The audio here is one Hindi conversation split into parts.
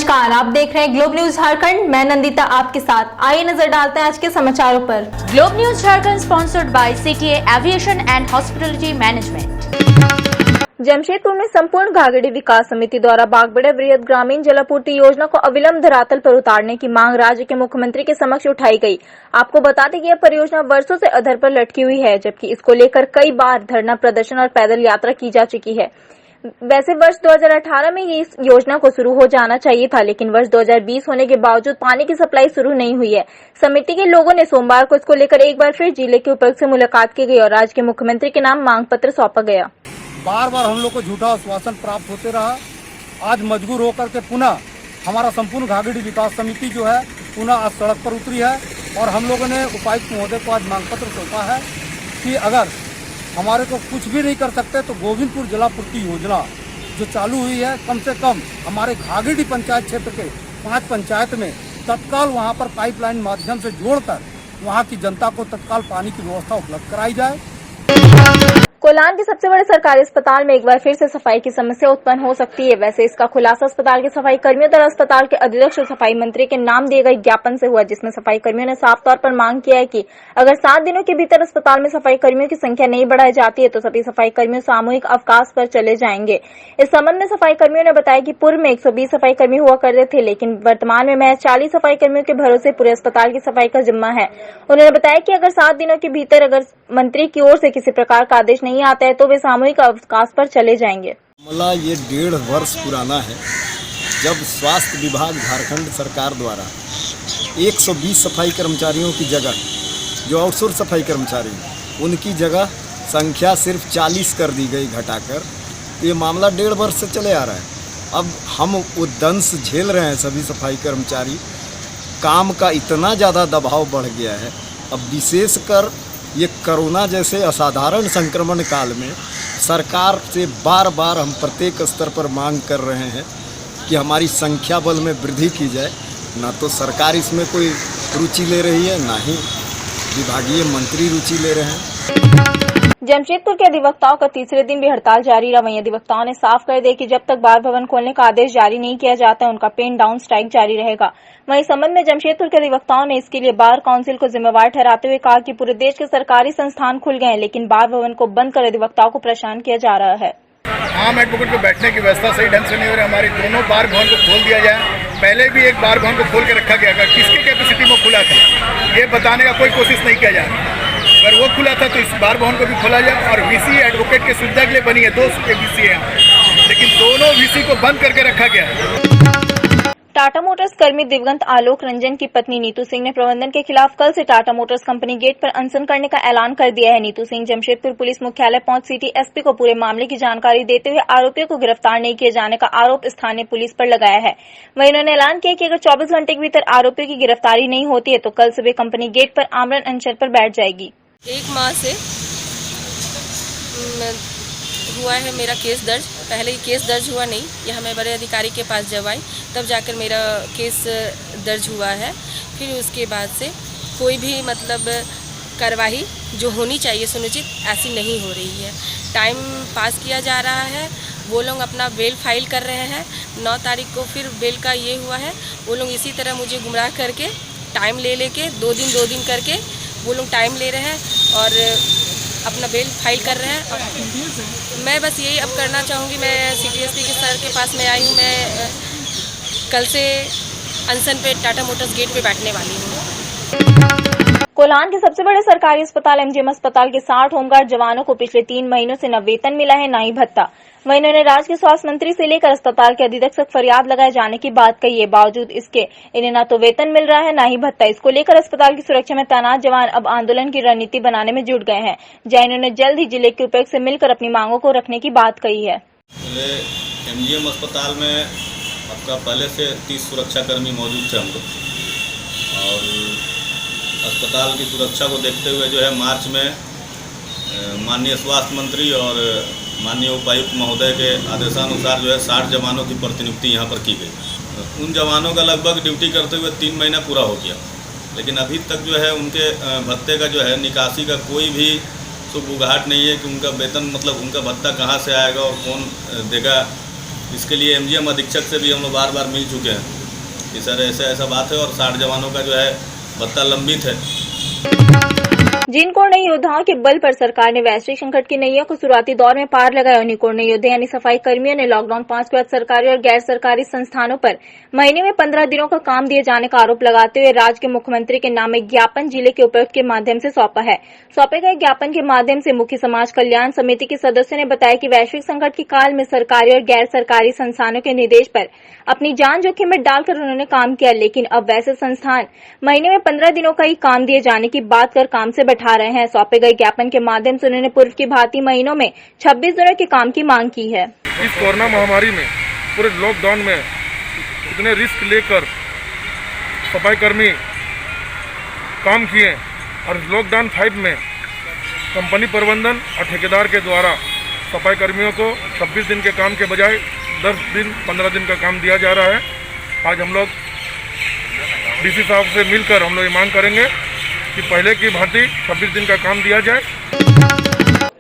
नमस्कार, आप देख रहे हैं ग्लोब न्यूज झारखंड। मैं नंदिता आपके साथ। आइए नजर डालते हैं आज के समाचारों पर। Globe news Jharkhand sponsored by CTA aviation and hospitality management. Jamshedpur में संपूर्ण घाघड़ी विकास समिति द्वारा बागबेड़ा वृहद ग्रामीण जलापूर्ति योजना को अविलंब धरातल पर उतारने की मांग राज्य के मुख्यमंत्री के समक्ष उठाई गई। आपको बता दें कि यह परियोजना वर्षों से अधर पर लटकी हुई है, जबकि इसको लेकर कई बार धरना प्रदर्शन और पैदल यात्रा की जा चुकी है। वैसे वर्ष 2018 में ये इस योजना को शुरू हो जाना चाहिए था, लेकिन वर्ष 2020 होने के बावजूद पानी की सप्लाई शुरू नहीं हुई है। समिति के लोगों ने सोमवार को इसको लेकर एक बार फिर जिले के उपायुक्त से मुलाकात की गई और राज्य के मुख्यमंत्री के नाम मांग पत्र सौंपा गया। बार बार हम लोग को झूठा आश्वासन प्राप्त होते रहा। आज मजबूर होकर के पुनः हमारा संपूर्ण घाघड़ी विकास समिति जो है पुनः आज सड़क पर उतरी है और हम लोगों ने उपायुक्त महोदय को आज मांग पत्र सौंपा है कि अगर हमारे को कुछ भी नहीं कर सकते तो गोविंदपुर जलापूर्ति योजना जो चालू हुई है, कम से कम हमारे घाघड़ी पंचायत क्षेत्र के 5 पंचायत में तत्काल वहां पर पाइपलाइन माध्यम से जोड़कर वहां की जनता को तत्काल पानी की व्यवस्था उपलब्ध कराई जाए। कोलान के सबसे बड़े सरकारी अस्पताल में एक बार फिर से सफाई की समस्या उत्पन्न हो सकती है। वैसे इसका खुलासा अस्पताल के सफाई कर्मियों द्वारा अस्पताल के अध्यक्ष और सफाई मंत्री के नाम दिए गए ज्ञापन से हुआ, जिसमें सफाई कर्मियों ने साफ तौर पर मांग किया है कि अगर 7 दिनों के भीतर अस्पताल में सफाई कर्मियों की संख्या नहीं बढ़ाई जाती है तो सभी सफाई कर्मियों सामूहिक अवकाश पर चले जाएंगे। इस संबंध में सफाई कर्मियों ने बताया कि पूर्व में 120 सफाई कर्मी हुआ करते थे, लेकिन वर्तमान में महज 40 सफाई कर्मियों के भरोसे पूरे अस्पताल की सफाई का जिम्मा है। उन्होंने बताया कि अगर 7 दिनों के भीतर अगर मंत्री की ओर से किसी प्रकार का आदेश नहीं आता है तो वे सामूहिक अवकाश पर चले जाएंगे। मामला ये 1.5 वर्ष पुराना है, जब स्वास्थ्य विभाग झारखंड सरकार द्वारा 120 सफाई कर्मचारियों की जगह जो आउटसोर्स सफाई कर्मचारी उनकी जगह संख्या सिर्फ 40 कर दी गई घटाकर। ये मामला 1.5 वर्ष से चले आ रहा है। अब हम वो दंश झेल रहे हैं सभी सफाई कर्मचारी। काम का इतना ज़्यादा दबाव बढ़ गया है। अब विशेषकर ये कोरोना जैसे असाधारण संक्रमण काल में सरकार से बार बार हम प्रत्येक स्तर पर मांग कर रहे हैं कि हमारी संख्या बल में वृद्धि की जाए। ना तो सरकार इसमें कोई रुचि ले रही है, ना ही विभागीय मंत्री रुचि ले रहे हैं। जमशेदपुर के अधिवक्ताओं का तीसरे दिन भी हड़ताल जारी रहा। वहीं अधिवक्ताओं ने साफ कर दिया कि जब तक बार भवन खोलने का आदेश जारी नहीं किया जाता उनका पेन डाउन स्ट्राइक जारी रहेगा। वहीं संबंध में जमशेदपुर के अधिवक्ताओं ने इसके लिए बार काउंसिल को जिम्मेवार ठहराते हुए कहा कि पूरे देश के सरकारी संस्थान खुल गए हैं, लेकिन बार भवन को बंद कर अधिवक्ताओं को परेशान किया जा रहा है। आम एडवोकेट को बैठने की व्यवस्था सही ढंग से नहीं हो रही। हमारे दोनों बार भवन को खोल दिया जाए। पहले भी एक बार भवन को खोल के रखा गया, किसके कैपेसिटी में खुला था ये बताने का कोई कोशिश नहीं किया जा रहा। अगर वो खुला था तो इस बार भवन को भी खोला जाए। और वीसी एडवोकेट के सुविधा के लिए बनी है, 2 वीसी है, लेकिन दोनों वीसी को बंद करके रखा गया है। टाटा मोटर्स कर्मी दिवंगत आलोक रंजन की पत्नी नीतू सिंह ने प्रबंधन के खिलाफ कल से टाटा मोटर्स कंपनी गेट पर अनशन करने का ऐलान कर दिया है। नीतू सिंह जमशेदपुर पुलिस मुख्यालय पहुंच सिटी एसपी को पूरे मामले की जानकारी देते हुए आरोपियों को गिरफ्तार नहीं किए जाने का आरोप स्थानीय पुलिस पर लगाया है। वहीं उन्होंने ऐलान किया कि अगर 24 घंटे के भीतर आरोपियों की गिरफ्तारी नहीं होती है तो कल सुबह कंपनी गेट पर आमरण अनशन पर बैठ जाएगी। 1 माह से हुआ है मेरा केस दर्ज। पहले ही केस दर्ज हुआ नहीं, यह मैं बड़े अधिकारी के पास जब आई तब जाकर मेरा केस दर्ज हुआ है। फिर उसके बाद से कोई भी मतलब कार्रवाई जो होनी चाहिए सुनिश्चित ऐसी नहीं हो रही है। टाइम पास किया जा रहा है। वो लोग अपना बेल फाइल कर रहे हैं। 9 तारीख को फिर बेल का ये हुआ है। वो लोग इसी तरह मुझे गुमराह करके टाइम ले लेके 2 दिन करके वो लोग टाइम ले रहे हैं और अपना बेल फाइल कर रहे हैं। और मैं बस यही अब करना चाहूँगी, मैं सिटी एसपी के सर के पास में आई हूँ। मैं कल से अनशन पे टाटा मोटर्स गेट पे बैठने वाली हूँ। कोलान के सबसे बड़े सरकारी अस्पताल एमजीएम अस्पताल के 60 होमगार्ड जवानों को पिछले 3 महीनों से न वेतन मिला है, न ही भत्ता। वहीं उन्होंने राज्य के स्वास्थ्य मंत्री से लेकर अस्पताल के अधीक्षक फरियाद लगाए जाने की बात कही है। बावजूद इसके इन्हें न तो वेतन मिल रहा है, न ही भत्ता। इसको लेकर अस्पताल की सुरक्षा में तैनात जवान अब आंदोलन की रणनीति बनाने में जुट गए हैं, जहां इन्होंने जल्द ही जिले के उपायुक्त से मिलकर अपनी मांगों को रखने की बात कही है। एमजीएम अस्पताल में आपका पहले से 30 सुरक्षाकर्मी मौजूद थे हम लोग, और अस्पताल की सुरक्षा को देखते हुए जो है मार्च में माननीय स्वास्थ्य मंत्री और माननीय उपायुक्त महोदय के आदेशानुसार जो है 60 जवानों की प्रतिनियुक्ति यहाँ पर की गई। उन जवानों का लगभग ड्यूटी करते हुए 3 महीना पूरा हो गया, लेकिन अभी तक जो है उनके भत्ते का जो है निकासी का कोई भी सुबुगाहट नहीं है कि उनका वेतन मतलब उनका भत्ता कहाँ से आएगा और कौन देगा। इसके लिए एमजीएम अधीक्षक से भी हम लोग बार बार मिल चुके हैं कि सर ऐसा बात है और 60 जवानों का जो है भत्ता लंबित है। जिन कोरोना योद्धाओं के बल पर सरकार ने वैश्विक संकट की नैया को शुरुआती दौर में पार लगाया, उन्हीं कोरोना योद्धे यानी सफाई कर्मियों ने लॉकडाउन 5 के बाद सरकारी और गैर सरकारी संस्थानों पर महीने में 15 दिनों का काम दिए जाने का आरोप लगाते हुए राज्य के मुख्यमंत्री के नाम एक ज्ञापन जिले के उपायुक्त के माध्यम से सौंपा है। सौंपे गए ज्ञापन के माध्यम से मुख्य समाज कल्याण समिति के सदस्यों ने बताया कि वैश्विक संकट के काल में सरकारी और गैर सरकारी संस्थानों के निर्देश पर अपनी जान जोखिम में डालकर उन्होंने काम किया, लेकिन अब वैसे संस्थान महीने में 15 दिनों का ही काम दिए जाने की बात कर काम से बैठा रहे हैं। सौंपे गए ज्ञापन के माध्यम से उन्होंने पूर्व की भांति महीनों में 26 दिनों के काम की मांग की है। इस कोरोना महामारी में पूरे लॉकडाउन में इतने रिस्क लेकर सफाई कर्मी काम किए और लॉकडाउन 5 में कंपनी प्रबंधन और ठेकेदार के द्वारा सफाई कर्मियों को 26 दिन के काम के बजाय 10 दिन 15 दिन का काम दिया जा रहा है। आज हम लोग डीसी साहब से मिलकर हम लोग ये मांग करेंगे कि पहले की भांति 26 दिन का काम दिया जाए।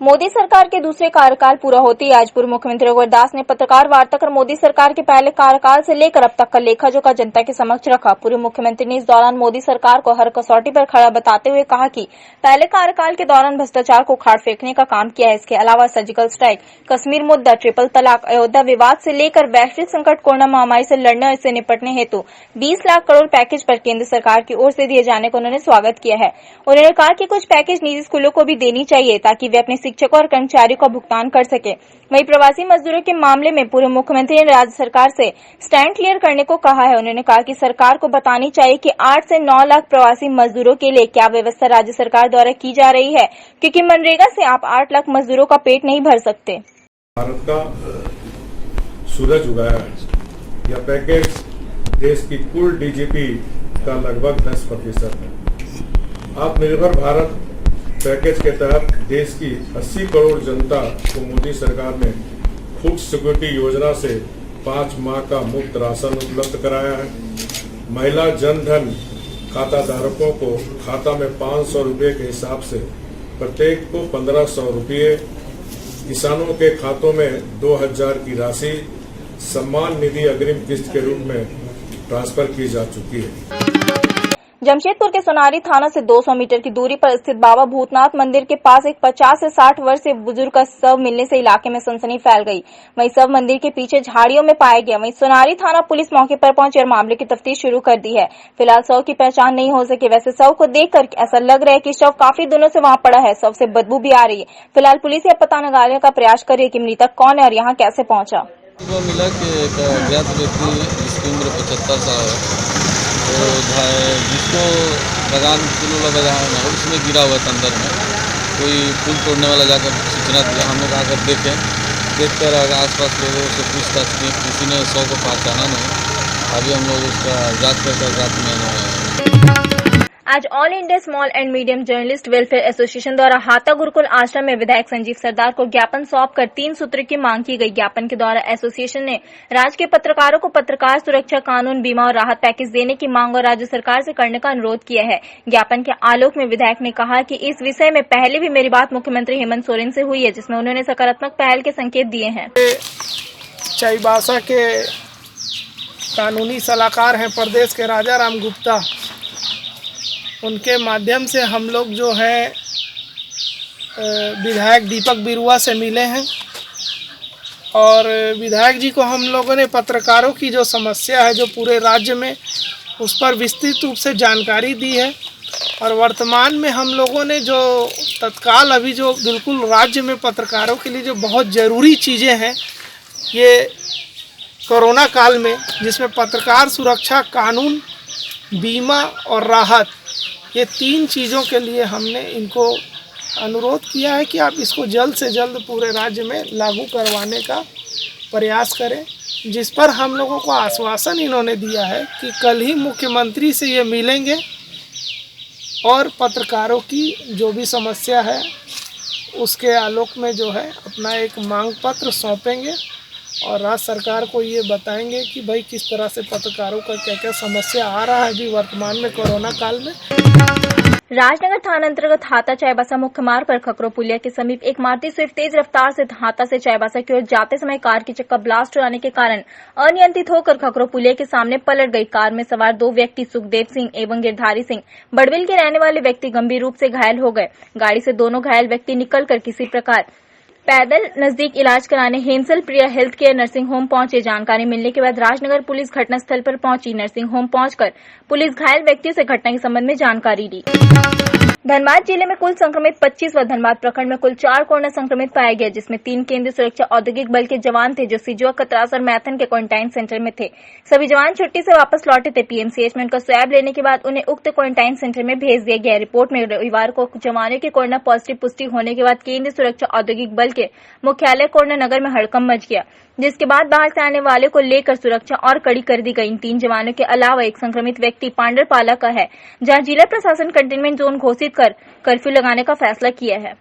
मोदी सरकार के दूसरे कार्यकाल पूरा होते ही आज पूर्व मुख्यमंत्री रघुवर दास ने पत्रकार वार्ता कर मोदी सरकार के पहले कार्यकाल से लेकर अब तक का लेखा जोखा जनता के समक्ष रखा। पूर्व मुख्यमंत्री ने इस दौरान मोदी सरकार को हर कसौटी पर खड़ा बताते हुए कहा कि पहले कार्यकाल के दौरान भ्रष्टाचार को उखाड़ फेंकने का काम किया है। इसके अलावा सर्जिकल स्ट्राइक, कश्मीर मुद्दा, ट्रिपल तलाक, अयोध्या विवाद से लेकर वैश्विक संकट कोरोना महामारी से लड़ने और इससे निपटने हेतु 20 लाख करोड़ पैकेज पर केंद्र सरकार की ओर से दिए जाने का उन्होंने स्वागत किया है। उन्होंने कहा कि कुछ पैकेज निजी स्कूलों को भी देनी चाहिए ताकि वे अपने शिक्षकों और कर्मचारियों का भुगतान कर सके। वहीं प्रवासी मजदूरों के मामले में पूर्व मुख्यमंत्री ने राज्य सरकार से स्टैंड क्लियर करने को कहा है। उन्होंने कहा कि सरकार को बतानी चाहिए कि 8 से 9 लाख प्रवासी मजदूरों के लिए क्या व्यवस्था राज्य सरकार द्वारा की जा रही है, क्योंकि मनरेगा से आप 8 लाख मजदूरों का पेट नहीं भर सकते। भारत का सूरज उगाया है। यह पैकेज देश की कुल डीजीपी का लगभग 10% है। आत्मनिर्भर भारत पैकेज के तहत देश की 80 करोड़ जनता को मोदी सरकार ने फूड सिक्योरिटी योजना से 5 माह का मुफ्त राशन उपलब्ध कराया है। महिला जन धन खाता धारकों को खाता में 500 रुपये के हिसाब से प्रत्येक को 1500 रुपये, किसानों के खातों में 2000 की राशि सम्मान निधि अग्रिम किस्त के रूप में ट्रांसफर की जा चुकी है। जमशेदपुर के सोनारी थाना से 200 मीटर की दूरी पर स्थित बाबा भूतनाथ मंदिर के पास एक 50 से 60 वर्षीय बुजुर्ग का शव मिलने से इलाके में सनसनी फैल गई। वहीं शव मंदिर के पीछे झाड़ियों में पाया गया। वहीं सोनारी थाना पुलिस मौके पर पहुंची और मामले की तफ्तीश शुरू कर दी है। फिलहाल शव की पहचान नहीं हो सकी। वैसे शव को देखकर ऐसा लग रहा है कि शव काफी दिनों से वहां पड़ा है। शव से बदबू भी आ रही है। फिलहाल पुलिस यह पता लगाने का प्रयास कर रही है कि मृतक कौन है और यहाँ कैसे पहुंचा। मिला कि एक अज्ञात व्यक्ति जिसकी उम्र 75 साल है, तो जिसको बगान पुल बगान है उसमें गिरा हुआ था। अंदर में कोई पुल तोड़ने वाला जाकर सूचना दिया। हम लोग आकर देखकर आसपास लोगों से पूछताछ की, किसी ने शव को पहचाना नहीं। अभी हम लोग उसका जांच कर जांच में आज all India small and medium journalist welfare association द्वारा हाता गुरुकुल आश्रम में विधायक संजीव सरदार को ज्ञापन सौंपकर 3 सूत्र की मांग की गई। ज्ञापन के द्वारा एसोसिएशन ने राज्य के पत्रकारों को पत्रकार सुरक्षा कानून, बीमा और राहत पैकेज देने की मांग और राज्य सरकार से करने का अनुरोध किया है। ज्ञापन के आलोक में विधायक ने कहा कि इस विषय में पहले भी मेरी बात मुख्यमंत्री हेमंत सोरेन से हुई है, जिसमें उन्होंने सकारात्मक पहल के संकेत दिए हैं। चाईबासा के कानूनी सलाहकार हैं प्रदेश के राजा राम गुप्ता, उनके माध्यम से हम लोग जो है विधायक दीपक बिरुआ से मिले हैं और विधायक जी को हम लोगों ने पत्रकारों की जो समस्या है जो पूरे राज्य में, उस पर विस्तृत रूप से जानकारी दी है। और वर्तमान में हम लोगों ने जो तत्काल अभी जो बिल्कुल राज्य में पत्रकारों के लिए जो बहुत ज़रूरी चीज़ें हैं, ये कोरोना काल में जिसमें पत्रकार सुरक्षा कानून, बीमा और राहत, ये 3 चीज़ों के लिए हमने इनको अनुरोध किया है कि आप इसको जल्द से जल्द पूरे राज्य में लागू करवाने का प्रयास करें, जिस पर हम लोगों को आश्वासन इन्होंने दिया है कि कल ही मुख्यमंत्री से ये मिलेंगे और पत्रकारों की जो भी समस्या है उसके आलोक में जो है अपना एक मांग पत्र सौंपेंगे और राज्य सरकार को ये बताएंगे कि भाई किस तरह से पत्रकारों का क्या क्या समस्या आ रहा है अभी वर्तमान में कोरोना काल में। राजनगर थाना अंतर्गत हाता चाईबासा मुख्य मार्ग पर खकरो पुलिया के समीप एक मारुति स्विफ्ट तेज रफ्तार से हाता से चाईबासा की ओर जाते समय कार की चक्का ब्लास्ट हो जाने के कारण अनियंत्रित होकर खकरो पुलिया के सामने पलट गई। कार में सवार 2 व्यक्ति सुखदेव सिंह एवं गिरधारी सिंह बड़बिल के रहने वाले व्यक्ति गंभीर रूप से घायल हो गए। गाड़ी से दोनों घायल व्यक्ति निकलकर किसी प्रकार पैदल नजदीक इलाज कराने हेमसल प्रिया हेल्थ केयर नर्सिंग होम पहुंचे। जानकारी मिलने के बाद राजनगर पुलिस घटनास्थल पर पहुंची। नर्सिंग होम पहुंचकर पुलिस घायल व्यक्तियों से घटना के संबंध में जानकारी ली। धनबाद जिले में कुल संक्रमित 25 व धनबाद प्रखंड में कुल 4 कोरोना संक्रमित पाए गए, जिसमें 3 केंद्रीय सुरक्षा औद्योगिक बल के जवान थे जो सिजुआ, कतरास और मैथन के क्वारंटाइन सेंटर में थे। सभी जवान छुट्टी से वापस लौटे थे। पीएमसीएच में उनका स्वैब लेने के बाद उन्हें उक्त क्वारंटाइन सेंटर में भेज दिया गया। रिपोर्ट में रविवार को जवानों की कोरोना पॉजिटिव पुष्टि होने के बाद केंद्रीय सुरक्षा औद्योगिक बल के मुख्यालय कोरोना नगर में हड़कंप मच गया, जिसके बाद बाहर से आने वाले को लेकर सुरक्षा और कड़ी कर दी गई। इन 3 जवानों के अलावा एक संक्रमित व्यक्ति पांडरपाला का है, जहां जिला प्रशासन कंटेनमेंट जोन घोषित कर कर्फ्यू लगाने का फैसला किया है।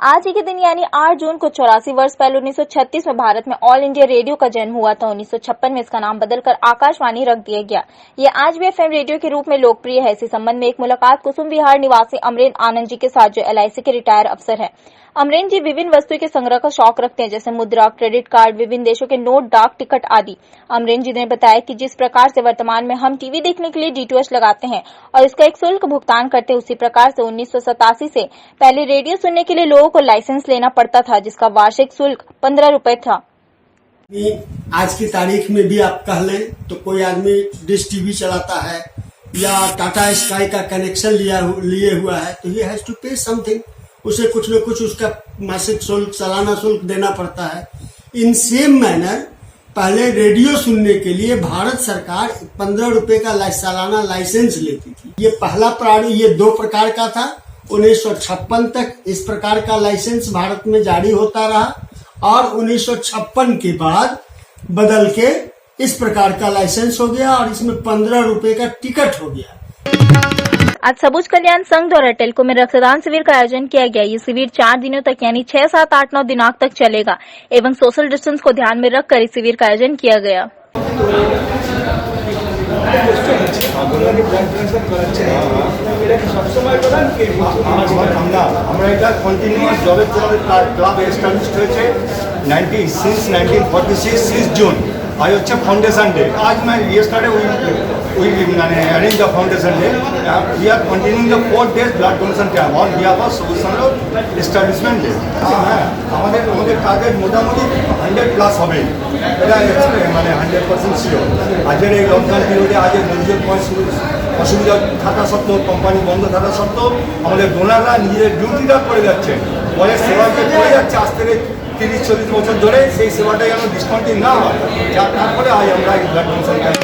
आज ही के दिन यानी 8 जून को 84 वर्ष पहले 1936 में भारत में ऑल इंडिया रेडियो का जन्म हुआ था। 1956 में इसका नाम बदलकर आकाशवाणी रख दिया गया। ये आज भी एफएम रेडियो के रूप में लोकप्रिय है। इसी संबंध में एक मुलाकात कुसुम विहार निवासी अमरेन आनंद जी के साथ, जो LIC के रिटायर अफसर हैं। अमरेन जी विभिन्न वस्तुओं के संग्रह का शौक रखते हैं, जैसे मुद्रा, क्रेडिट कार्ड, विभिन्न देशों के नोट, डाक टिकट आदि। अमरेन जी ने बताया कि जिस प्रकार से वर्तमान में हम टीवी देखने के लिए DTH लगाते हैं और इसका एक शुल्क भुगतान करते हैं, उसी प्रकार से 1987 से पहले रेडियो सुनने के लिए लोगों को लाइसेंस लेना पड़ता था, जिसका वार्षिक शुल्क 15 रुपए था। आज की तारीख में भी आप कह लें तो कोई आदमी डिश टीवी चलाता है या टाटा स्काई का कनेक्शन लिए हुआ है तो ही हैज टू पे समथिंग, उसे कुछ न कुछ उसका मासिक शुल्क, सालाना शुल्क देना पड़ता है। इन सेम मैनर पहले रेडियो सुनने के लिए भारत सरकार 15 रुपए का सालाना लाइसेंस लेती थी। ये पहला प्रारूप, ये 2 प्रकार का था। 1956 तक इस प्रकार का लाइसेंस भारत में जारी होता रहा और 1956 के बाद बदल के इस प्रकार का लाइसेंस हो गया और इसमें 15 रुपए का टिकट हो गया। आज सबुज कल्याण संघ द्वारा टेल्को में रक्तदान शिविर का आयोजन किया गया। ये शिविर 4 दिनों तक यानी 6, 7, 8, 9 दिनांक तक चलेगा एवं सोशल डिस्टेंस को ध्यान में रखकर इस शिविर का आयोजन किया गया। আমরা এটা কন্টিনিউয়াস জবের জন্য ক্লাব এস্টাবলিশড হয়েছে 1946 6 জুন। आज হচ্ছে फाउंडेशन डे। आज मैं yesterday we arrange the foundation day. We are continuing the 4 days blood donation camp on behalf of Subusandro establishment day. আমাদের টার্গেট মোটামুটি 100+ হবে, এটা মানে 100% শিওর। আজকের এই লকডাউন পিরিয়ডে আজের নিজের অসুবিধা থাকা সত্ত্বেও, কোম্পানি বন্ধ থাকা সত্ত্বেও আমাদের ডোনাররা নিজেদের ডিউটিটা করে যাচ্ছে, পরে সেবাকে করে যাচ্ছে। আজ থেকে 30-40 বছর ধরে সেই সেবাটা যেন ডিসকন্টিনিউ না হয়, যার তারপরে আজ আমরা ব্লাড ডোনেশন ক্যাম্প।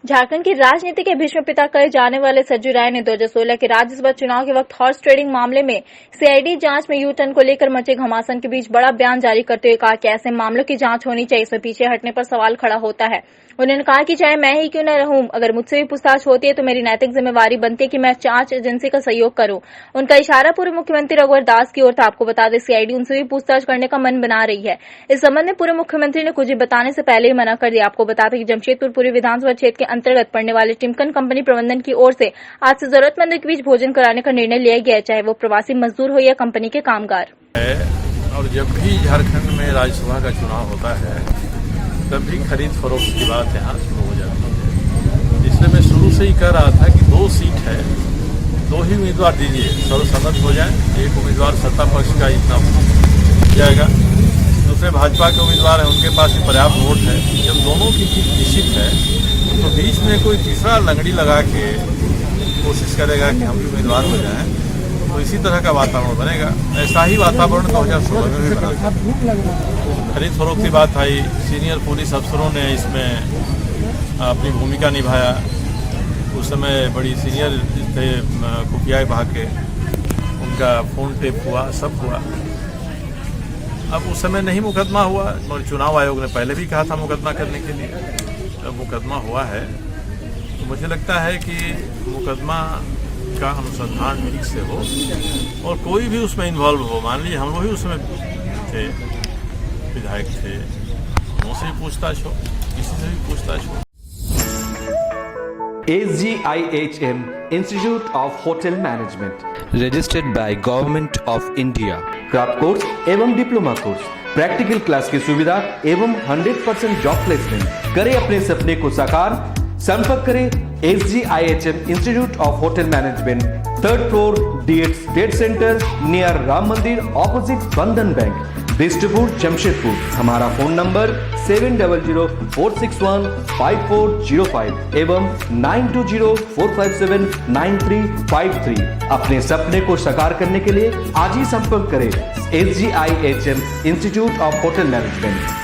झारखंड की राजनीति के भीष्म पिता कहे जाने वाले सज्जू राय ने 2016 के राज्यसभा चुनाव के वक्त हॉर्स ट्रेडिंग मामले में CID जांच में U-टर्न को लेकर मचे घमासान के बीच बड़ा बयान जारी करते हुए कहा कि ऐसे मामलों की जांच होनी चाहिए। इसमें पीछे हटने पर सवाल खड़ा होता है। उन्होंने कहा कि चाहे मैं ही क्यों न रहूं, अगर मुझसे भी पूछताछ होती है तो मेरी नैतिक जिम्मेवारी बनती है कि मैं जांच एजेंसी का सहयोग करूं। उनका इशारा पूर्व मुख्यमंत्री रघुवर दास की ओर था। आपको बता दें CID उनसे भी पूछताछ करने का मन बना रही है। इस संबंध में पूर्व मुख्यमंत्री ने कुछ बताने से पहले ही मना कर दिया। आपको बता दें कि जमशेदपुर पूर्वी विधानसभा क्षेत्र के अंतर्गत पड़ने वाले टिमकन कंपनी प्रबंधन की ओर से आज से जरूरतमंदों के बीच भोजन कराने का निर्णय लिया गया है, चाहे वो प्रवासी मजदूर हो या कंपनी के कामगार। और जब भी झारखंड में राज्यसभा का चुनाव होता है तब भी खरीद फरोख्त की बात यहाँ शुरू हो जाती है। इसलिए मैं शुरू से ही कह रहा था कि 2 सीट है, 2 ही उम्मीदवार दीजिए, सर्वसम्मत हो जाए। एक उम्मीदवार सत्ता पक्ष का इतना जाएगा, दूसरे भाजपा के उम्मीदवार हैं, उनके पास पर्याप्त वोट है। जब दोनों की जीत निश्चित है तो बीच में कोई तीसरा लंगड़ी लगा के कोशिश करेगा कि हम भी उम्मीदवार हो जाएं, तो इसी तरह का वातावरण बनेगा। ऐसा ही वातावरण 2016 में भी बना। खरीद फरोख्त की बात आई, सीनियर पुलिस अफसरों ने इसमें अपनी भूमिका निभाया। उस समय बड़ी सीनियर थे खुफिया विभाग के, उनका फोन टेप हुआ, सब हुआ। अब उस समय नहीं मुकदमा हुआ और चुनाव आयोग ने पहले भी कहा था मुकदमा करने के लिए। अब मुकदमा हुआ है तो मुझे लगता है कि मुकदमा का अनुसंधान ठीक से हो और कोई भी उसमें इन्वॉल्व हो। मान लीजिए हम लोग ही उसमें थे, विधायक थे, उनसे भी पूछताछ हो, किसी से भी पूछताछ हो। SGIHM Institute of Hotel Management, registered by government of India. Craft course एवं डिप्लोमा कोर्स, प्रैक्टिकल क्लास की सुविधा एवं 100% जॉब प्लेसमेंट। करें अपने सपने को साकार। संपर्क करें SGIHM institute of hotel management, 3rd floor, DH state centre, near Ram मंदिर, ऑपोजिट बंधन बैंक, बिष्टपुर, जमशेदपुर। हमारा फोन नंबर 7004615405 एवं 9204579353। अपने सपने को साकार करने के लिए आज ही संपर्क करें SGIHM institute of hotel management.